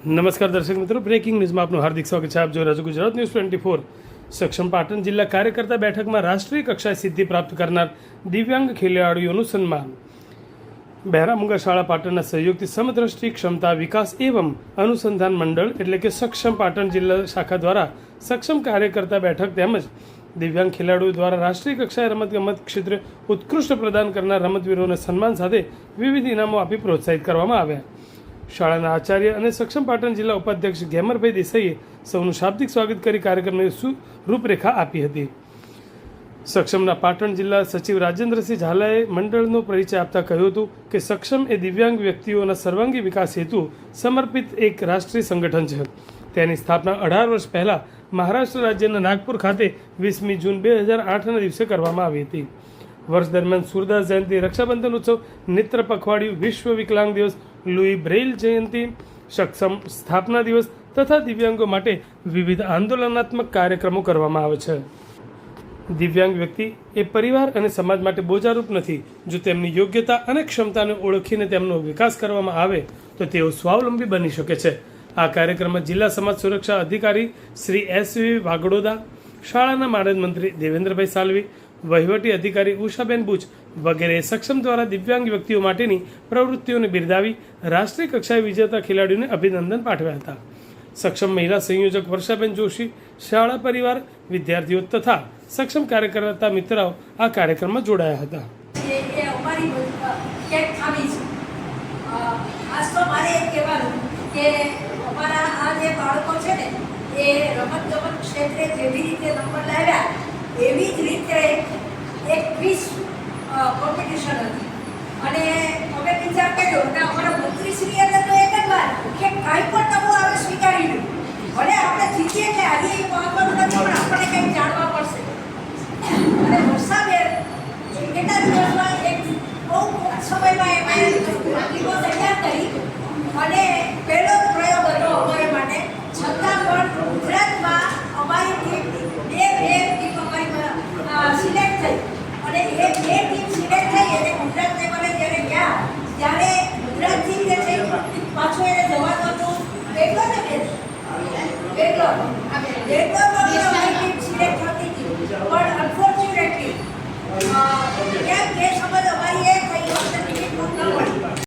નમસ્કાર દર્શક મિત્રો, બ્રેકિંગ ન્યૂઝમાં આપનું હાર્દિક સ્વાગત છે. આપ જોઈ રહ્યા છો ગુજરાત ન્યૂઝ 24. સક્ષમ પાટણ જિલ્લા કાર્યકર્તા બેઠકમાં રાષ્ટ્રીય કક્ષાએ સિદ્ધિ પ્રાપ્ત કરનાર દિવ્યાંગ ખેલાડીઓનું સન્માન. બહેરામુંગા શાળા પાટણના સહયોગથી સમદ્રષ્ટિ ક્ષમતા વિકાસ એવં અનુસંધાન મંડળ એટલે કે સક્ષમ પાટણ જિલ્લા શાખા દ્વારા સક્ષમ કાર્યકર્તા બેઠક તેમજ દિવ્યાંગ ખેલાડીઓ દ્વારા રાષ્ટ્રીય કક્ષાએ રમતગમત ક્ષેત્રે ઉત્કૃષ્ટ પ્રદાન કરનાર રમતવીરોને સન્માન સાથે વિવિધ ઇનામો આપી પ્રોત્સાહિત કરવામાં આવ્યા. શાળાના આચાર્ય અને સક્ષમ પાટણ જિલ્લા ઉપાધ્યક્ષ ગેમરભાઈ દેસાઈએ સૌનું શાબ્દિક સ્વાગત કરી કાર્યક્રમને રૂપરેખા આપી હતી. સક્ષમના પાટણ જિલ્લા સચિવ રાજેન્દ્રસિંહ ઝાલાએ મંડળનો પરિચય આપતા કહ્યું હતું કે સક્ષમ એ દિવ્યાંગ વ્યક્તિઓના સર્વાંગી વિકાસ હેતુ સમર્પિત એક રાષ્ટ્રીય સંગઠન છે. તેની સ્થાપના 18 વર્ષ પહેલાં મહારાષ્ટ્ર રાજ્યના નાગપુર ખાતે 20મી જૂન 2008ના દિવસે કરવામાં આવી હતી. વર્ષ દરમિયાન સૂરદાસ જયંતિ, રક્ષાબંધન ઉત્સવ, નેત્ર પખવાડિયું, વિશ્વ વિકલાંગ દિવસ, લુઈ બ્રેઇલ જયંતિ, સક્ષમ સ્થાપના દિવસ તથા દિવ્યાંગો માટે વિવિધ આંદોલનાત્મક કાર્યક્રમો કરવામાં આવે છે. દિવ્યાંગ વ્યક્તિ એ પરિવાર અને સમાજ માટે બોજારૂપ નથી. જો તેમની યોગ્યતા અને ક્ષમતાને ઓળખીને તેમનો વિકાસ કરવામાં આવે તો તેઓ સ્વાવલંબી બની શકે છે. આ કાર્યક્રમમાં જિલ્લા સમાજ સુરક્ષા અધિકારી શ્રી S.V. વાગડોદા, શાળાના માનદ મંત્રી દેવેન્દ્રભાઈ સાલવી, વહીવટી અધિકારી ઉષાબેન બુચ વગેરે સક્ષમ દ્વારા દિવ્યાંગ વ્યક્તિઓ માટેની પ્રવૃત્તિઓને બિરદાવી રાષ્ટ્રીય કક્ષાએ વિજેતા ખેલાડીઓને અભિનંદન પાઠવ્યા હતા. સક્ષમ મહિલા સંયોજક વર્ષાબેન જોશી, શાળા પરિવાર, વિદ્યાર્થીઓ તથા સક્ષમ કાર્યકર્તા મિત્રો આ કાર્યક્રમમાં જોડાયા હતા. એવી જ રીતે એક ક્વિઝ કોમ્પિટિશન હતી અને અમે વિચાર કર્યો કે અમારા મંત્રીશ્રીએ તો એક જ વાર કે કાંઈ પણ નવું આવે સ્વીકારી લો, ભલે આપણે જીતીએ કે આજે એ વાંચવાનું નથી પણ આપણે કંઈક જાણવા પડશે. અને વર્ષાબેન કેટલા દિવસમાં એક બહુ સમયમાં એમાં તૈયાર કરી અને પહેલો પ્રયોગ હતો અમારા માટે. છતાં પણ ગુજરાતમાં અમારી ટીમ બે ટીમ સિલેક્ટ થઈ અને એ બે ટીમ સિલેક્ટ થઈ અને ગુજરાત લેવલે જ્યારે ગયા ત્યારે ગુજરાતથી જે છે પાછું એને જવાનું હતું બેંગ્લોર અમારી ટીમ સિલેક્ટ થતી હતી. પણ અનફોર્ચ્યુનેટલી ત્યાં કેસ